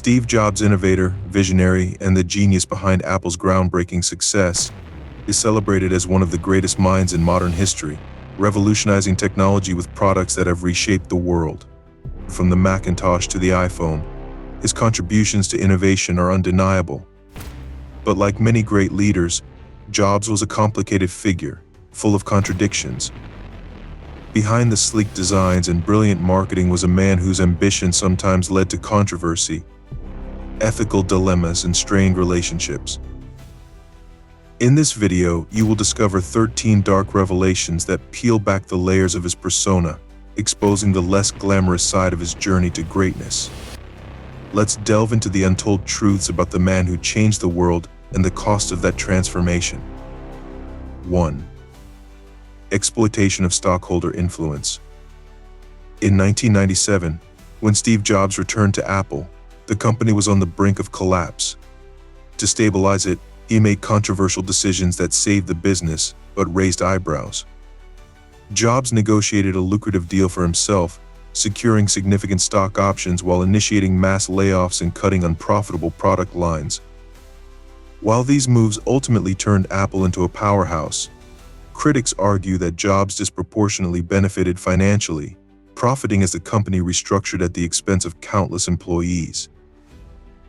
Steve Jobs, innovator, visionary, and the genius behind Apple's groundbreaking success, is celebrated as one of the greatest minds in modern history, revolutionizing technology with products that have reshaped the world. From the Macintosh to the iPhone, his contributions to innovation are undeniable. But like many great leaders, Jobs was a complicated figure, full of contradictions. Behind the sleek designs and brilliant marketing was a man whose ambition sometimes led to controversy, ethical dilemmas, and strained relationships. In this video, you will discover 13 dark revelations that peel back the layers of his persona, exposing the less glamorous side of his journey to greatness. Let's delve into the untold truths about the man who changed the world and the cost of that transformation. 1. Exploitation of stockholder influence. In 1997, when Steve Jobs returned to Apple, the company was on the brink of collapse. To stabilize it, he made controversial decisions that saved the business, but raised eyebrows. Jobs negotiated a lucrative deal for himself, securing significant stock options while initiating mass layoffs and cutting unprofitable product lines. While these moves ultimately turned Apple into a powerhouse, critics argue that Jobs disproportionately benefited financially, profiting as the company restructured at the expense of countless employees.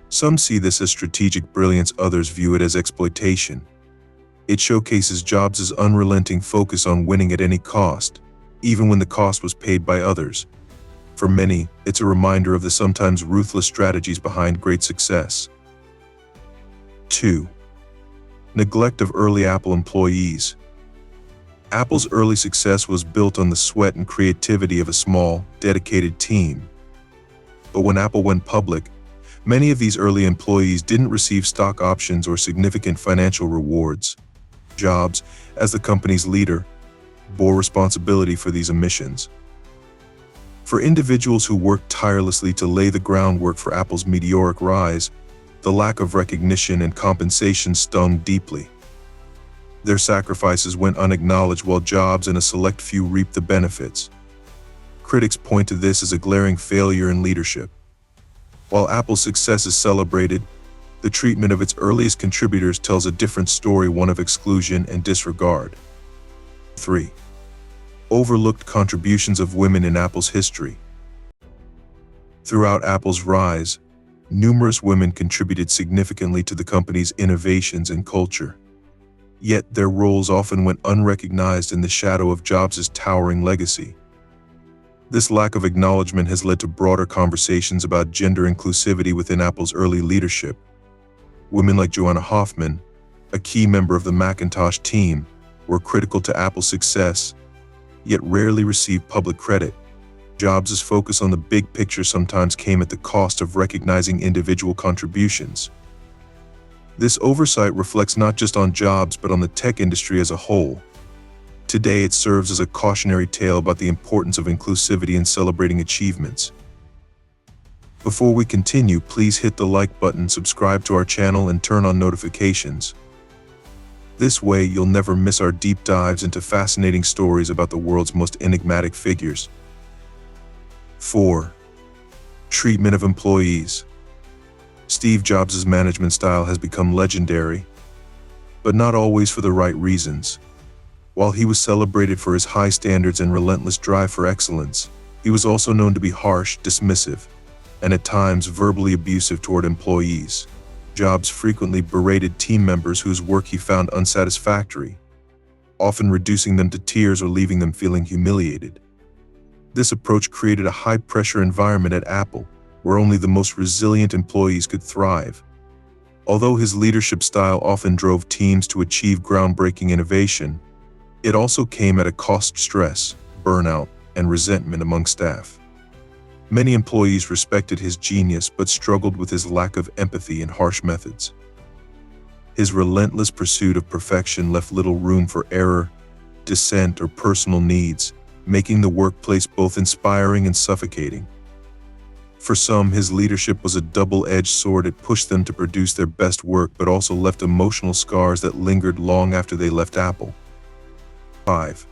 Some see this as strategic brilliance, others view it as exploitation. It showcases Jobs' unrelenting focus on winning at any cost, even when the cost was paid by others. For many, it's a reminder of the sometimes ruthless strategies behind great success. 2. Neglect of early Apple employees. Apple's early success was built on the sweat and creativity of a small, dedicated team. But when Apple went public, many of these early employees didn't receive stock options or significant financial rewards. Jobs, as the company's leader, bore responsibility for these omissions. For individuals who worked tirelessly to lay the groundwork for Apple's meteoric rise, the lack of recognition and compensation stung deeply. Their sacrifices went unacknowledged while Jobs and a select few reaped the benefits. Critics point to this as a glaring failure in leadership. While Apple's success is celebrated, the treatment of its earliest contributors tells a different story, one of exclusion and disregard. 3. Overlooked contributions of women in Apple's history. Throughout Apple's rise, numerous women contributed significantly to the company's innovations and culture. Yet their roles often went unrecognized in the shadow of Jobs' towering legacy. This lack of acknowledgement has led to broader conversations about gender inclusivity within Apple's early leadership. Women like Joanna Hoffman, a key member of the Macintosh team, were critical to Apple's success, yet rarely received public credit. Jobs' focus on the big picture sometimes came at the cost of recognizing individual contributions. This oversight reflects not just on Jobs but on the tech industry as a whole. Today it serves as a cautionary tale about the importance of inclusivity in celebrating achievements. Before we continue, please hit the like button, subscribe to our channel, and turn on notifications. This way you'll never miss our deep dives into fascinating stories about the world's most enigmatic figures. 4. Treatment of employees. Steve Jobs' management style has become legendary, but not always for the right reasons. While he was celebrated for his high standards and relentless drive for excellence, he was also known to be harsh, dismissive, and at times verbally abusive toward employees. Jobs frequently berated team members whose work he found unsatisfactory, often reducing them to tears or leaving them feeling humiliated. This approach created a high-pressure environment at Apple, where only the most resilient employees could thrive. Although his leadership style often drove teams to achieve groundbreaking innovation, it also came at a cost of stress, burnout, and resentment among staff. Many employees respected his genius but struggled with his lack of empathy and harsh methods. His relentless pursuit of perfection left little room for error, dissent, or personal needs, making the workplace both inspiring and suffocating. For some, his leadership was a double-edged sword. It pushed them to produce their best work but also left emotional scars that lingered long after they left Apple. 5.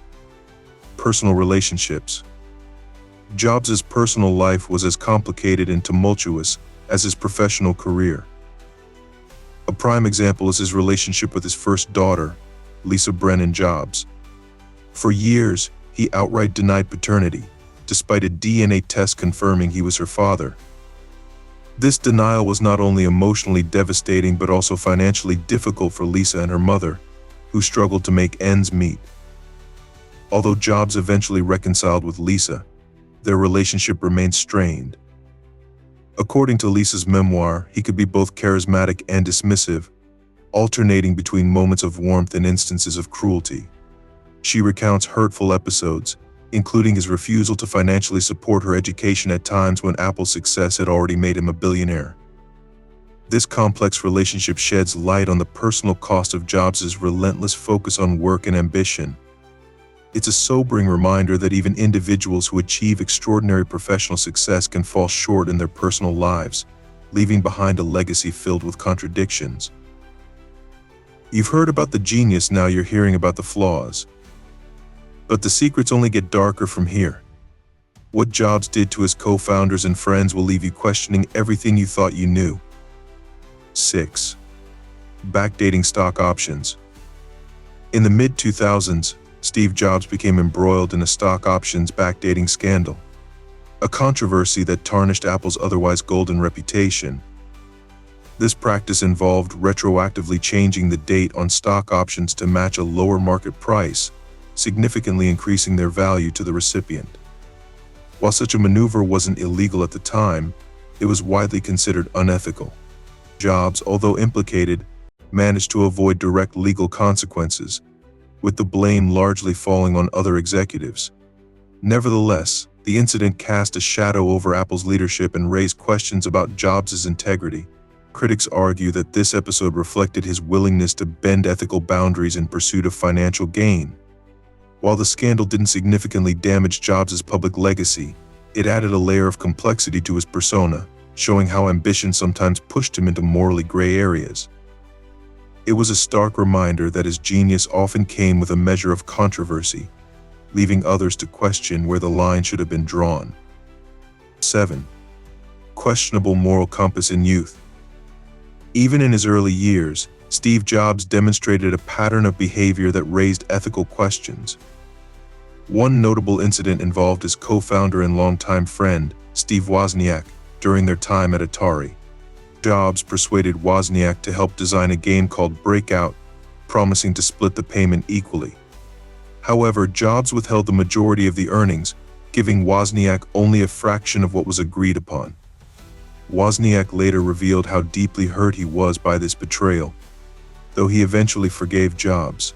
Personal relationships. Jobs' personal life was as complicated and tumultuous as his professional career. A prime example is his relationship with his first daughter, Lisa Brennan Jobs. For years, he outright denied paternity, despite a DNA test confirming he was her father. This denial was not only emotionally devastating but also financially difficult for Lisa and her mother, who struggled to make ends meet. Although Jobs eventually reconciled with Lisa, their relationship remained strained. According to Lisa's memoir, he could be both charismatic and dismissive, alternating between moments of warmth and instances of cruelty. She recounts hurtful episodes, including his refusal to financially support her education at times when Apple's success had already made him a billionaire. This complex relationship sheds light on the personal cost of Jobs' relentless focus on work and ambition. It's a sobering reminder that even individuals who achieve extraordinary professional success can fall short in their personal lives, leaving behind a legacy filled with contradictions. You've heard about the genius, now you're hearing about the flaws. But the secrets only get darker from here. What Jobs did to his co-founders and friends will leave you questioning everything you thought you knew. 6. Backdating stock options. In the mid-2000s, Steve Jobs became embroiled in a stock options backdating scandal, a controversy that tarnished Apple's otherwise golden reputation. This practice involved retroactively changing the date on stock options to match a lower market price, significantly increasing their value to the recipient. While such a maneuver wasn't illegal at the time, it was widely considered unethical. Jobs, although implicated, managed to avoid direct legal consequences, with the blame largely falling on other executives. Nevertheless, the incident cast a shadow over Apple's leadership and raised questions about Jobs' integrity. Critics argue that this episode reflected his willingness to bend ethical boundaries in pursuit of financial gain. While the scandal didn't significantly damage Jobs' public legacy, it added a layer of complexity to his persona, showing how ambition sometimes pushed him into morally gray areas. It was a stark reminder that his genius often came with a measure of controversy, leaving others to question where the line should have been drawn. 7. Questionable moral compass in youth. Even in his early years, Steve Jobs demonstrated a pattern of behavior that raised ethical questions. One notable incident involved his co-founder and longtime friend, Steve Wozniak, during their time at Atari. Jobs persuaded Wozniak to help design a game called Breakout, promising to split the payment equally. However, Jobs withheld the majority of the earnings, giving Wozniak only a fraction of what was agreed upon. Wozniak later revealed how deeply hurt he was by this betrayal, though he eventually forgave Jobs.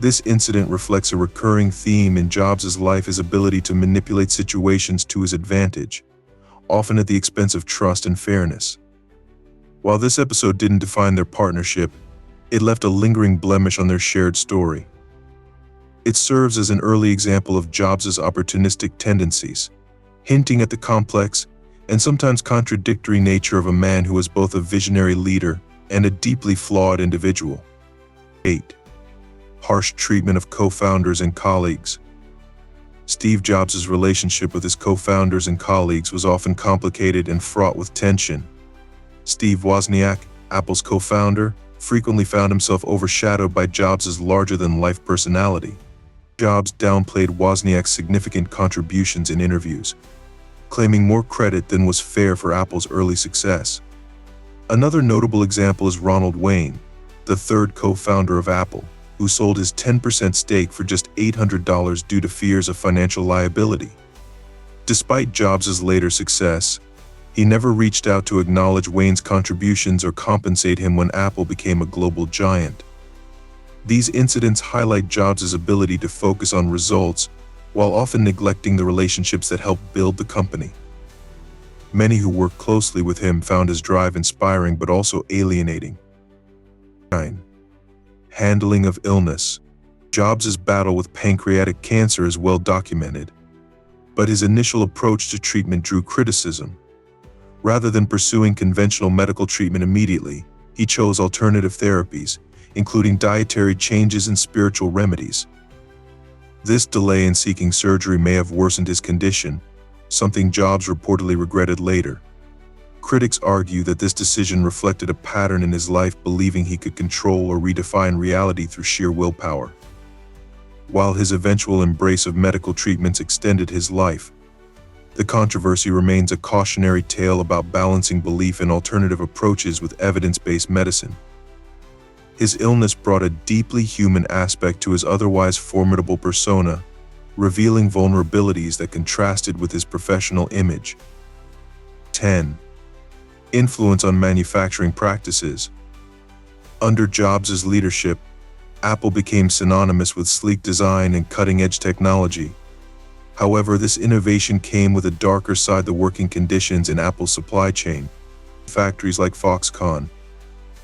This incident reflects a recurring theme in Jobs' life: his ability to manipulate situations to his advantage, often at the expense of trust and fairness. While this episode didn't define their partnership, it left a lingering blemish on their shared story. It serves as an early example of Jobs' opportunistic tendencies, hinting at the complex and sometimes contradictory nature of a man who was both a visionary leader and a deeply flawed individual. 8. Harsh treatment of co-founders and colleagues. Steve Jobs' relationship with his co-founders and colleagues was often complicated and fraught with tension. Steve Wozniak, Apple's co-founder, frequently found himself overshadowed by Jobs' larger-than-life personality. Jobs downplayed Wozniak's significant contributions in interviews, claiming more credit than was fair for Apple's early success. Another notable example is Ronald Wayne, the third co-founder of Apple, who sold his 10% stake for just $800 due to fears of financial liability. Despite Jobs' later success, he never reached out to acknowledge Wayne's contributions or compensate him when Apple became a global giant. These incidents highlight Jobs' ability to focus on results while often neglecting the relationships that helped build the company. Many who worked closely with him found his drive inspiring but also alienating. 9. Handling of illness. Jobs' battle with pancreatic cancer is well documented, but his initial approach to treatment drew criticism. Rather than pursuing conventional medical treatment immediately, he chose alternative therapies, including dietary changes and spiritual remedies. This delay in seeking surgery may have worsened his condition, something Jobs reportedly regretted later. Critics argue that this decision reflected a pattern in his life, believing he could control or redefine reality through sheer willpower. While his eventual embrace of medical treatments extended his life, the controversy remains a cautionary tale about balancing belief in alternative approaches with evidence-based medicine. His illness brought a deeply human aspect to his otherwise formidable persona, revealing vulnerabilities that contrasted with his professional image. 10. Influence on manufacturing practices. Under Jobs' leadership, Apple became synonymous with sleek design and cutting-edge technology. However, this innovation came with a darker side: the working conditions in Apple's supply chain. Factories like Foxconn,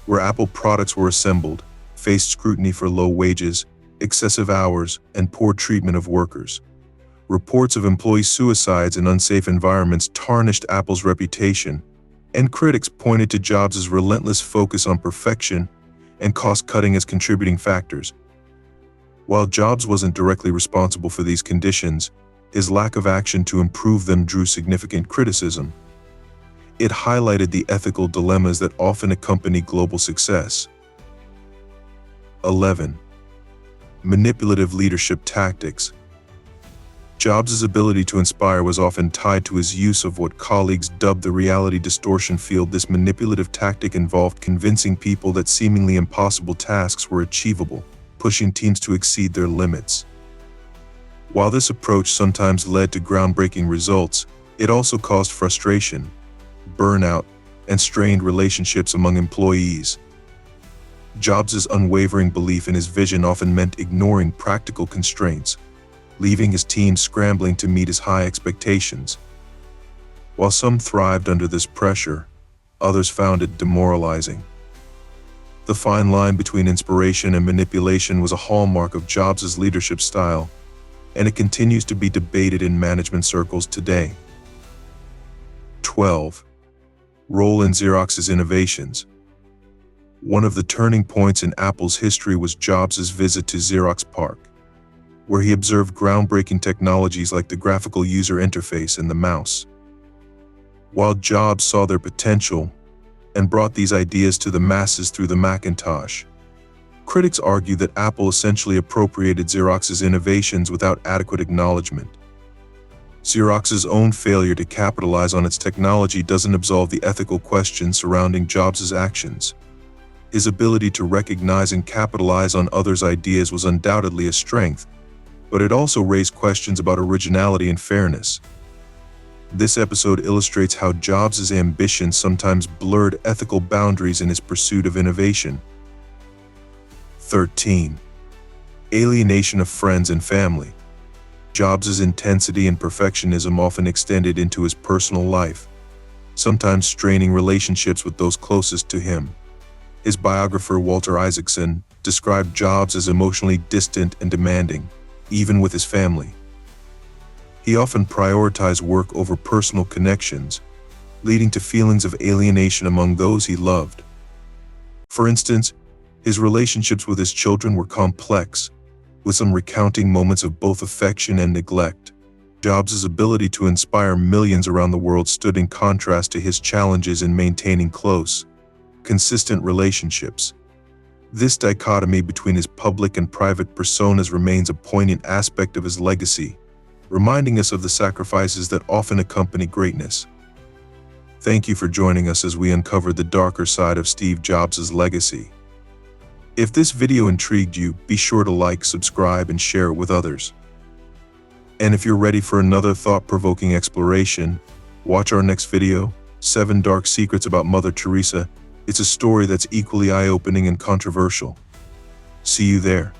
where Apple products were assembled, faced scrutiny for low wages, excessive hours, and poor treatment of workers. Reports of employee suicides in unsafe environments tarnished Apple's reputation, and critics pointed to Jobs' relentless focus on perfection and cost-cutting as contributing factors. While Jobs wasn't directly responsible for these conditions, his lack of action to improve them drew significant criticism. It highlighted the ethical dilemmas that often accompany global success. 11. Manipulative leadership tactics. Jobs' ability to inspire was often tied to his use of what colleagues dubbed the reality distortion field. This manipulative tactic involved convincing people that seemingly impossible tasks were achievable, pushing teams to exceed their limits. While this approach sometimes led to groundbreaking results, it also caused frustration, burnout, and strained relationships among employees. Jobs' unwavering belief in his vision often meant ignoring practical constraints, leaving his team scrambling to meet his high expectations. While some thrived under this pressure, others found it demoralizing. The fine line between inspiration and manipulation was a hallmark of Jobs' leadership style, and it continues to be debated in management circles today. 12. Role in Xerox's innovations. One of the turning points in Apple's history was Jobs' visit to Xerox PARC, where he observed groundbreaking technologies like the graphical user interface and the mouse. While Jobs saw their potential and brought these ideas to the masses through the Macintosh, critics argue that Apple essentially appropriated Xerox's innovations without adequate acknowledgement. Xerox's own failure to capitalize on its technology doesn't absolve the ethical questions surrounding Jobs' actions. His ability to recognize and capitalize on others' ideas was undoubtedly a strength, but it also raised questions about originality and fairness. This episode illustrates how Jobs' ambition sometimes blurred ethical boundaries in his pursuit of innovation. 13. Alienation of friends and family. Jobs' intensity and perfectionism often extended into his personal life, sometimes straining relationships with those closest to him. His biographer Walter Isaacson described Jobs as emotionally distant and demanding, even with his family. He often prioritized work over personal connections, leading to feelings of alienation among those he loved. For instance, his relationships with his children were complex, with some recounting moments of both affection and neglect. Jobs' ability to inspire millions around the world stood in contrast to his challenges in maintaining close, consistent relationships. This dichotomy between his public and private personas remains a poignant aspect of his legacy, reminding us of the sacrifices that often accompany greatness. Thank you for joining us as we uncovered the darker side of Steve Jobs' legacy. If this video intrigued you, be sure to like, subscribe, and share it with others. And if you're ready for another thought-provoking exploration, watch our next video, 7 Dark Secrets About Mother Teresa. It's a story that's equally eye-opening and controversial. See you there.